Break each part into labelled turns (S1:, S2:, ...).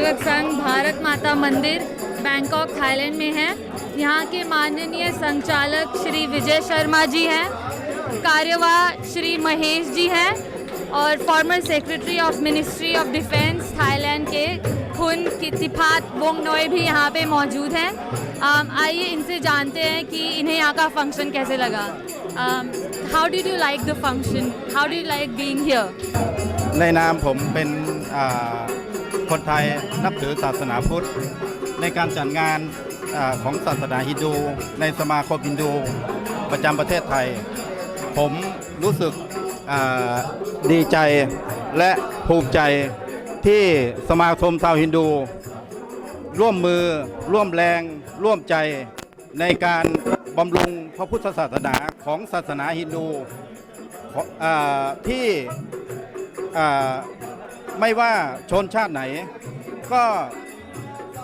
S1: सेवक संघ भारत माता मंदिर Bangkok Thailand में है। यहाँ के माननीय संचालक श्री विजय शर्मा जी हैं, कार्यवाह श्री महेश जी हैं और former secretary of ministry of defence Thailand के खुन कितिफात वोंगनॉय भी यहाँ पे मौजूद हैं। आइए इनसे जानते हैं कि इन्हें यहाँ का फंक्शन कैसे लगा। How did you like the function, how did you like being here?
S2: ในนามผมเป็นคนไทยนับถือศาสนาพุทธในการจัดงานของศาสนาฮินดูในสมาคมฮินดูประจำประเทศไทยผมรู้สึกดีใจและภูมิใจที่สมาคมชาวฮินดูร่วมมือร่วมแรงร่วมใจในการบำรุงพระพุทธศาสนาของศาสนาฮินดูที่ไม่ว่าชนชาติไหนก็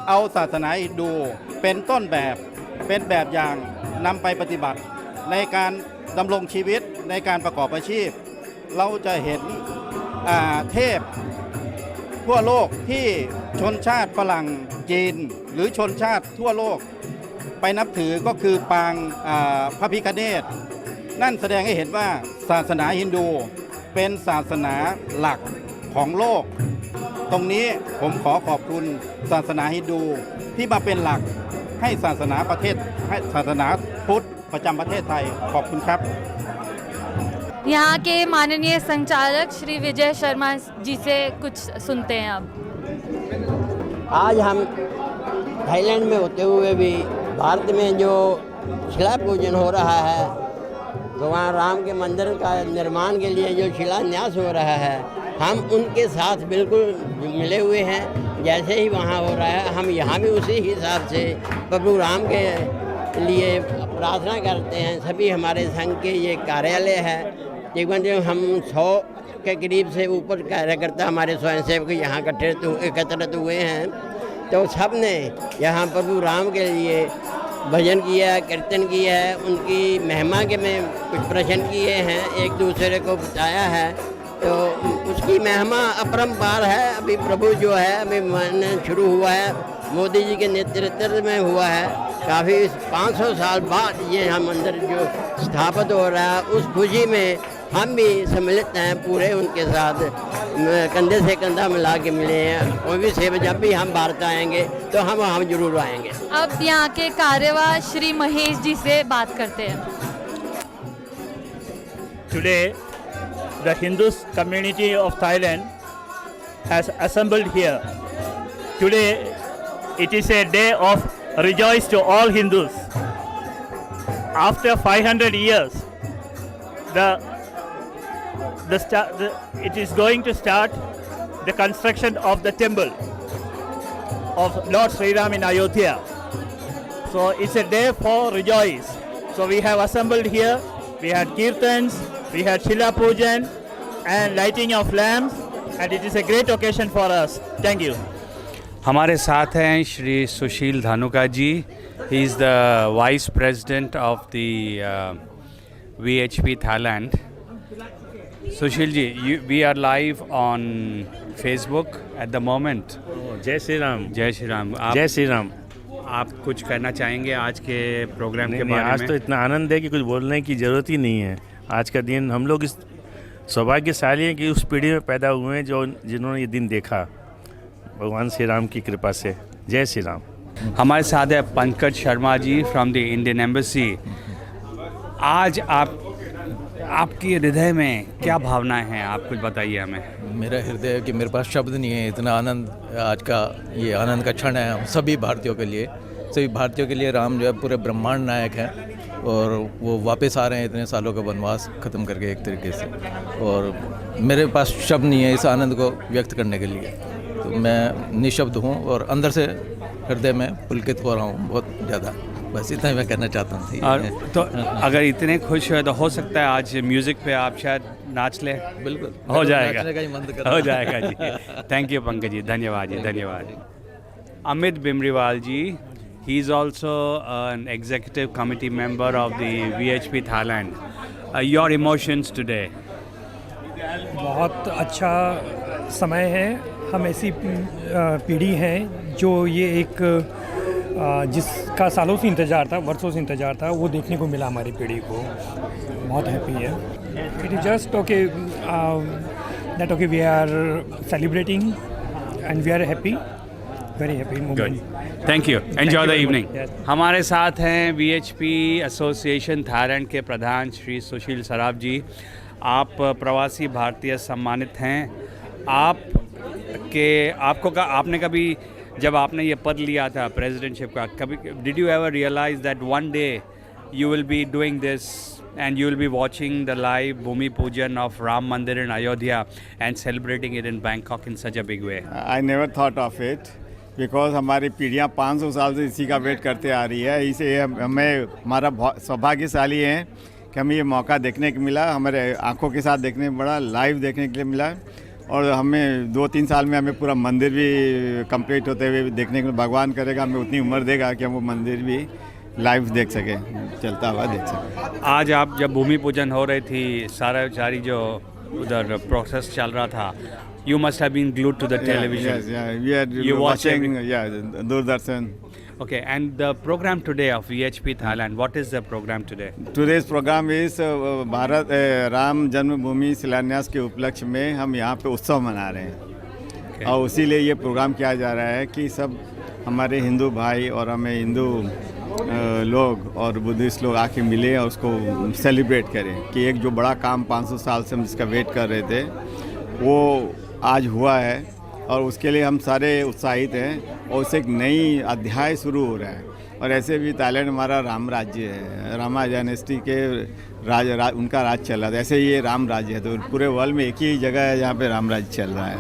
S2: เอาศาสนาฮินดูเป็นต้นแบบเป็นแบบอย่างนำไปปฏิบัติในการดำรงชีวิตในการประกอบอาชีพเราจะเห็นเทพทั่วโลกที่ชนชาติฝรั่งจีนหรือชนชาติทั่วโลกไปนับถือก็คือปางพระพิฆเนศนั่นแสดงให้เห็นว่าศาสนาฮินดูเป็นศาสนาหลักของโลกตรงนี้ผมขอขอบคุณศาสนาฮินดูที่มาเป็นหลักให้ศาสนาประเทศให้ศาสนาพุทธประจำประเทศไทยขอบคุณครับ
S1: यहाँ के माननीय संचालक श्री विजय शर्मा जी से कुछ सुनते हैं अब।
S3: आज हम थाईलैंड में होते हुए भी भारत में जो शिला पूजन हो रहा है, भगवान राम के मंदिर का निर्माण के लिए जो शिलान्यास हो रहा है, हम उनके साथ बिल्कुल मिले हुए हैं। जैसे ही वहाँ हो रहा है हम यहाँ भी उसी हिसाब से प्रभु राम के लिए प्रार्थना करते हैं। सभी हमारे संघ के ये कार्यालय है, तकरीबन हम 100 के करीब से ऊपर कार्यकर्ता हमारे स्वयंसेवक यहाँ एकत्रित हुए हैं। तो सब ने यहाँ प्रभु राम के लिए भजन किया, कीर्तन किया है, उनकी महिमा के में कुछ प्रश्न किए हैं, एक दूसरे को बताया है। तो उसकी महिमा अपरंपार है। अभी प्रभु जो है अभी मन शुरू हुआ है, मोदी जी के नेतृत्व में हुआ है। काफ़ी 500 साल बाद ये हम मंदिर जो स्थापित हो रहा है, उस खुशी में हम भी सम्मिलित हैं, पूरे उनके साथ कंधे से कंधा मिला के मिले हैं। कोई भी सेवा जब भी हम भारत आएंगे तो हम जरूर आएंगे।
S1: अब यहाँ के कार्यवाह श्री महेश जी से बात करते हैं।
S4: Today, the Hindu community of Thailand has assembled here. Today, it is a day of rejoice to all Hindus. After 500 years, it is going to start the construction of the temple of Lord Sri Ram in Ayodhya. So it's a day for rejoice. So we have assembled here. We had kirtans, we had Shila Pujan and lighting of lamps, and it is a great occasion for us. Thank you.
S5: हमारे साथ हैं Shri Sushil Dhanuka ji. He is the vice president of the VHP Thailand. Sushil ji, we are live on Facebook at the moment.
S6: जय श्री राम।
S5: जय श्री राम।
S6: जय श्री राम।
S5: आप कुछ कहना चाहेंगे आज के प्रोग्राम के बारे में?
S6: आज तो इतना आनंद है कि कुछ बोलने की ज़रूरत ही नहीं है। आज का दिन हम लोग इस सौभाग्यशाली हैं कि उस पीढ़ी में पैदा हुए हैं जिन्होंने ये दिन देखा, भगवान श्री राम की कृपा से। जय श्री राम।
S5: हमारे साथ है Pankaj Sharma ji from the Indian embassy. आज आपकी हृदय में क्या भावनाएं हैं, आप कुछ बताइए हमें।
S7: मेरा हृदय कि मेरे पास शब्द नहीं है, इतना आनंद आज का ये आनंद का क्षण है हम सभी भारतीयों के लिए। सभी भारतीयों के लिए राम जो है पूरे ब्रह्मांड नायक हैं और वो वापस आ रहे हैं इतने सालों का वनवास ख़त्म करके एक तरीके से। और मेरे पास शब्द नहीं है इस आनंद को व्यक्त करने के लिए, तो मैं निशब्द हूँ और अंदर से हृदय में पुलकित हो रहा हूँ बहुत ज़्यादा। बस इतना ही मैं कहना चाहता हूँ।
S5: और तो अगर इतने खुश हो तो हो सकता है आज म्यूज़िक पे आप शायद नाच लें।
S7: बिल्कुल
S5: हो जाएगा,
S7: हो
S5: जाएगा जी। थैंक यू पंकज जी, धन्यवाद जी, धन्यवाद। अमित बिमरीवाल जी, he is also an executive committee member of the VHP Thailand. Your emotions today?
S8: बहुत अच्छा समय है हम ऐसी पीढ़ी हैं जो ये एक जिसका सालों से इंतज़ार था, वर्षों से इंतज़ार था, वो देखने को मिला हमारी पीढ़ी को। बहुत हैप्पी है। It is just okay that okay we are celebrating and we are happy, very happy moment.
S5: Thank you, enjoy the evening.
S8: Yes.
S5: हमारे साथ हैं VHP एसोसिएशन थाईलैंड के प्रधान श्री सुशील सराफ जी। आप प्रवासी भारतीय सम्मानित हैं। आपने कभी जब आपने ये पद लिया था प्रेसिडेंटशिप का, कभी did you ever realise that one day you will be doing this and you will be watching the live Bhumi Pujan of Ram Mandir in Ayodhya and celebrating it in Bangkok in such a big way?
S9: I never thought of it because हमारी पीढ़ियाँ 500 साल से इसी का wait करते आ रही है। इसे हमें हमारा सौभाग्यशाली है कि हमें ये मौका देखने को मिला, हमारे आंखों के साथ देखने को मिला, लाइव देखने के लिए मिला। और हमें 2-3 साल में हमें पूरा मंदिर भी कंप्लीट होते हुए देखने को, भगवान करेगा हमें उतनी उम्र देगा कि हम वो मंदिर भी लाइव देख सके, चलता हुआ देख सके।
S5: आज आप जब भूमि पूजन हो रही थी, सारी जो उधर प्रोसेस चल रहा था, you must have been glued to the television.
S9: Yes, yeah, we are
S5: You watch
S9: watching, Doordarshan.
S5: Okay, and the program today of VHP Thailand, what is the program today?
S9: Today's program is Bharat Ram जन्मभूमि शिलान्यास के उपलक्ष्य में हम यहाँ पे उत्सव मना रहे हैं। और उसी लिए ये प्रोग्राम किया जा रहा है कि सब हमारे हिंदू भाई और हमें हिंदू लोग और बुद्धिस्ट लोग आके मिले और उसको सेलिब्रेट करें कि एक जो बड़ा काम 500 साल से हम जिसका वेट कर रहे थे वो आज हुआ है और उसके लिए हम सारे उत्साहित हैं और उससे एक नई अध्याय शुरू हो रहा है। और ऐसे भी थाईलैंड हमारा राम राज्य है, रामा डायनेस्टी के उनका राज चल रहा था, ऐसे ये राम राज्य है। तो पूरे वर्ल्ड में एक ही जगह है जहाँ पे राम राज्य चल रहा है।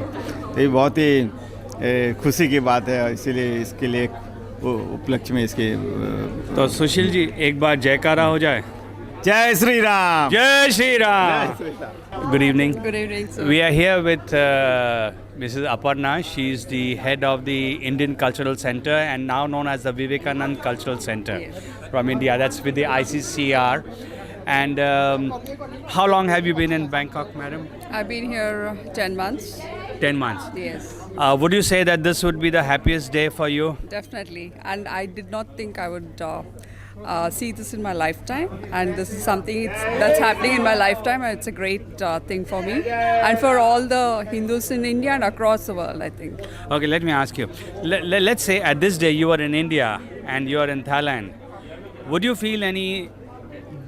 S9: तो ये बहुत ही खुशी की बात है, इसीलिए इसके लिए उपलक्ष्य में इसके
S5: तो सुशील जी एक बार जयकारा हो जाए।
S9: जय श्री राम,
S5: जय Shri Ram. Good evening.
S10: Good evening, sir.
S5: We are here with Mrs. Aparna. She is the head of the Indian Cultural Center and now known as the Vivekanand Cultural Center from India. That's with the ICCR. And how long have you been in Bangkok, madam?
S10: I've been here 10 months.
S5: 10 months.
S10: Yes,
S5: Would you say that this would be the happiest day for you?
S10: definitely. And I did not think I would see this in my lifetime. And this is something that's happening in my lifetime. And it's a great thing for me and for all the Hindus in India and across the world, I think.
S5: Okay, let me ask you. Let's say at this day you are in India and you are in Thailand. Would you feel any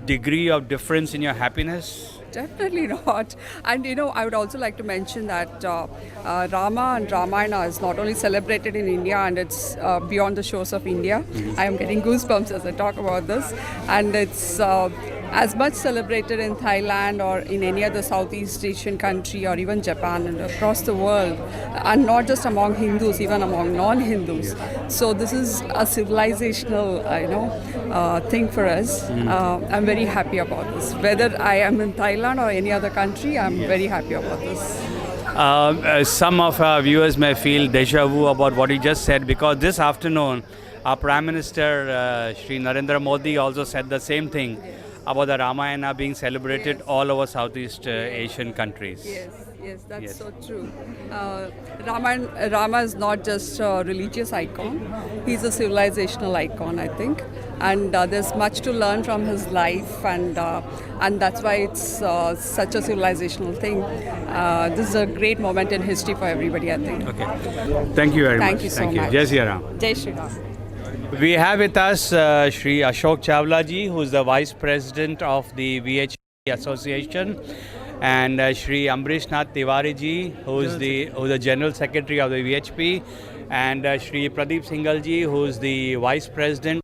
S5: degree of difference in your happiness?
S10: Definitely not. And I would also like to mention that Rama and Ramayana is not only celebrated in India and it's beyond the shores of India. I am getting goosebumps as I talk about this. And it's as much celebrated in Thailand or in any other Southeast Asian country or even Japan and across the world. And not just among Hindus, even among non-Hindus. So this is a civilizational, thing for us. I'm very happy about this. Whether I am in Thailand or any other country, I'm very happy about this.
S5: Some of our viewers may feel deja vu about what he just said because this afternoon our Prime Minister Shri Narendra Modi also said the same thing about the Ramayana being celebrated all over Southeast Asian countries.
S10: Yes, that's so true. Rama is not just a religious icon, he's a civilizational icon, I think. And there's much to learn from his life and that's why it's such a civilizational thing. This is a great moment in history for everybody, I think.
S5: Okay. Thank you very much.
S10: Thank you so much.
S5: Jai Shri Ram.
S10: Jai Shri Ram.
S5: We have with us Shri Ashok Chawla ji, who is the Vice President of the VHP Association, and Shri Ambrish Nath Tiwari ji, who is the General Secretary of the VHP, and Shri Pradeep Singhal ji, who is the Vice President,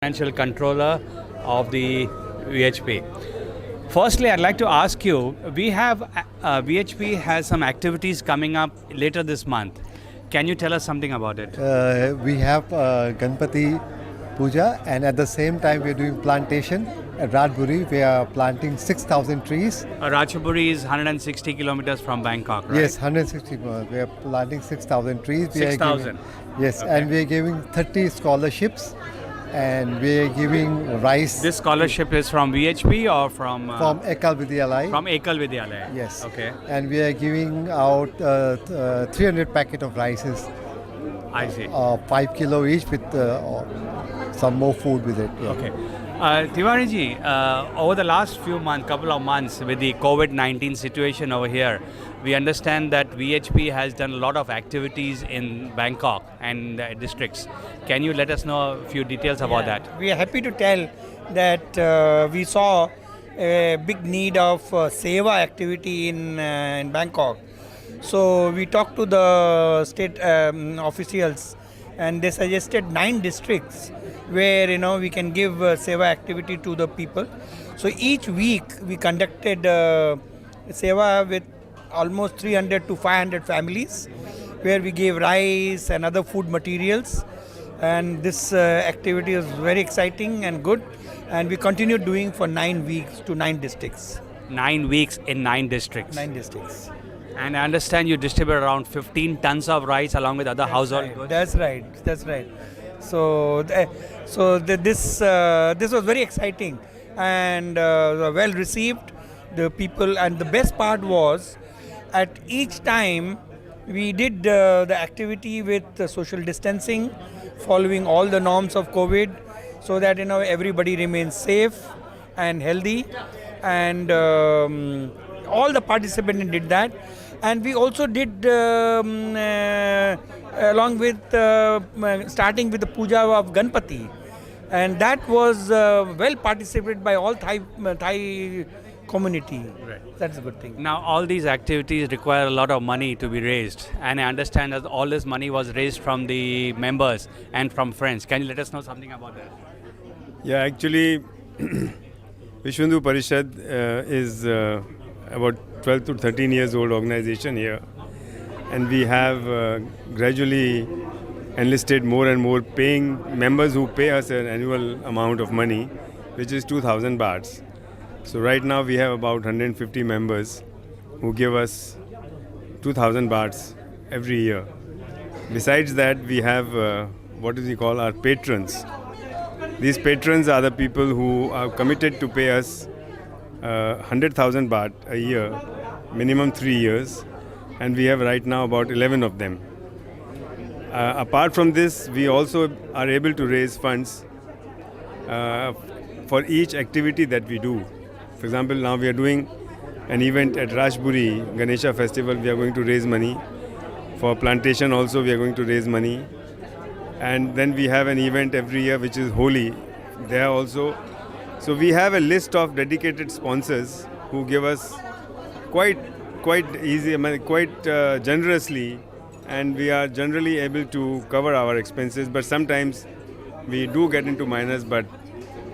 S5: Financial Controller of the VHP. Firstly, I'd like to ask you, we have VHP has some activities coming up later this month. Can you tell us something about it?
S11: We have Ganpati Puja, and at the same time we are doing plantation at Ratburi. We are planting 6,000 trees.
S5: Ratchaburi is 160 kilometers from Bangkok, right?
S11: Yes, 160. We are planting 6,000 trees.
S5: 6,000?
S11: Yes, okay. And we are giving 30 scholarships and we are giving rice
S5: This scholarship is from VHP or from
S11: Ekal Vidyalaya.
S5: from Ekal Vidyalaya?
S11: Yes.
S5: Okay.
S11: And we are giving out 300 packet of rices,
S5: I see.
S11: 5 kilo each with some more food with it. Yeah.
S5: Okay. Tiwari ji, over the last couple of months with the COVID-19 situation over here, we understand that VHP has done a lot of activities in Bangkok and districts. Can you let us know a few details about that?
S12: We are happy to tell that we saw a big need of seva activity in Bangkok. So we talked to the state officials, and they suggested 9 districts where we can give seva activity to the people. So each week we conducted seva with almost 300 to 500 families, where we gave rice and other food materials. And this activity was very exciting and good, and we continued doing for 9 weeks to 9 districts.
S5: 9 weeks in 9 districts.
S12: 9 districts.
S5: And I understand you distribute around 15 tons of rice along with other household goods.
S12: That's right. That's right. So, this was very exciting and well received. The people, and the best part was, at each time we did the activity with social distancing, following all the norms of COVID, so that everybody remains safe and healthy, and all the participants did that. And we also did along with starting with the puja of Ganpati, and that was well participated by all Thai community.
S5: Right.
S12: That's a good thing.
S5: Now, all these activities require a lot of money to be raised, and I understand that all this money was raised from the members and from friends. Can you let us know something about that?
S13: Yeah, actually, Vishwa Hindu Parishad is about 12 to 13 years old organization here, and we have gradually enlisted more and more paying members who pay us an annual amount of money, which is 2,000 bahts. So right now we have about 150 members who give us 2,000 bahts every year. Besides that, we have what is we call our patrons. These patrons are the people who are committed to pay us 100,000 baht a year, minimum 3 years, and we have right now about 11 of them. Apart from this, we also are able to raise funds for each activity that we do. For example, now we are doing an event at Rajburi, Ganesha Festival, we are going to raise money. For plantation also we are going to raise money. And then we have an event every year which is Holi, there also. So we have a list of dedicated sponsors who give us quite generously, and we are generally able to cover our expenses. But sometimes we do get into minus, but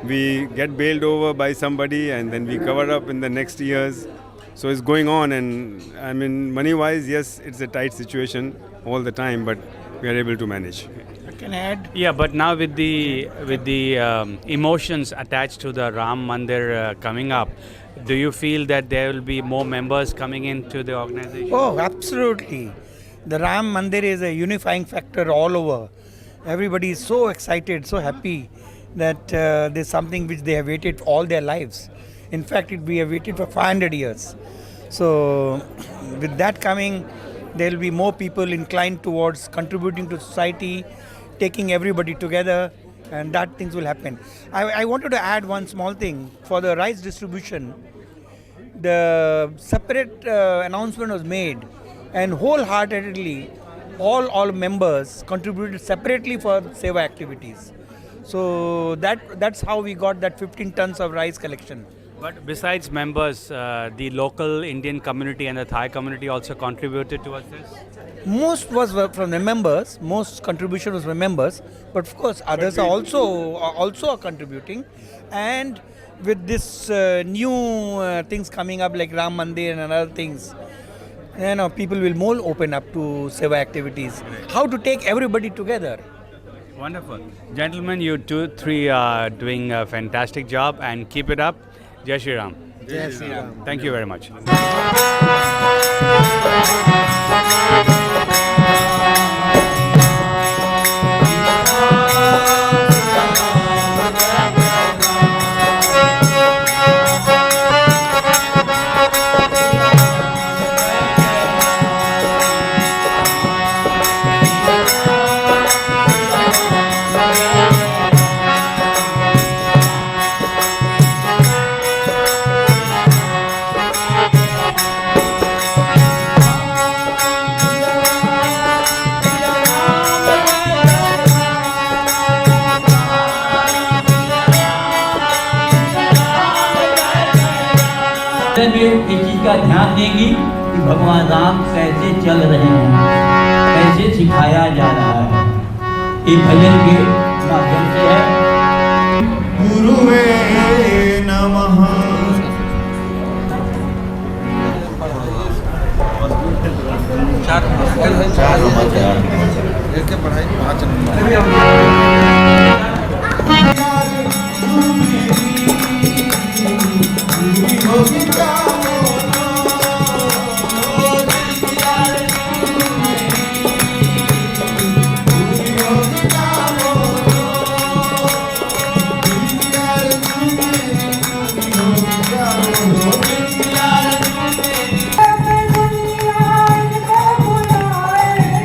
S13: we get bailed over by somebody and then we cover up in the next years. So it's going on, and I mean, money-wise, yes, it's a tight situation all the time, but we are able to manage.
S12: Can I add?
S5: Yeah, but now with the emotions attached to the Ram Mandir coming up, do you feel that there will be more members coming into the organization?
S12: Oh, absolutely. The Ram Mandir is a unifying factor all over. Everybody is so excited, so happy that there's something which they have waited all their lives. In fact, we have waited for 500 years. So with that coming, there will be more people inclined towards contributing to society, taking everybody together, and that things will happen. I wanted to add one small thing. For the rice distribution, the separate announcement was made, and wholeheartedly all members contributed separately for seva activities. So that's how we got that 15 tons of rice collection.
S5: But besides members, the local Indian community and the Thai community also contributed towards this?
S12: Most was from the members. Most contribution was from members, but of course others are also contributing. And with this new things coming up like Ram Mandir and other things, people will more open up to seva activities. How to take everybody together.
S5: Wonderful. Gentlemen, you 2-3 are doing a fantastic job, and keep it up. Jai Shri Ram.
S11: Jai Shri Ram.
S5: Thank you very much.
S14: पे इस चीज़ का ध्यान देंगी कि भगवान राम कैसे चल रहे हैं, कैसे सिखाया जा रहा है। ये भजन के माध्यम से है।
S15: गुरुवे नमः।
S16: एक पढ़ाई 5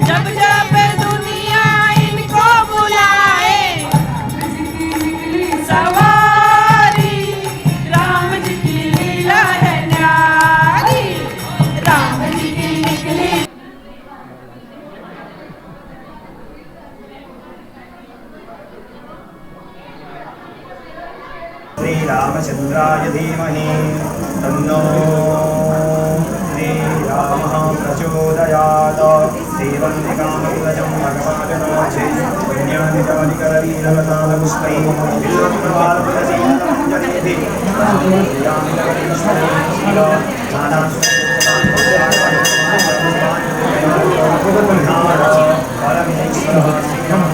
S17: जब जब दुनिया इनको बुलाए, सवारी राम जी की लीला है न्यारी, राम जी की निकली।
S18: श्री रामचंद्राय धीमहि तन्नो श्री रामः प्रचोदयात्। देवं निकामविवजं भगवाजनोचे पुण्यानिजानिकरवीरवतालपुष्पैः बिल्वप्रभालपुरसीदं जनेति रामयामिनवरीश्वरे शिव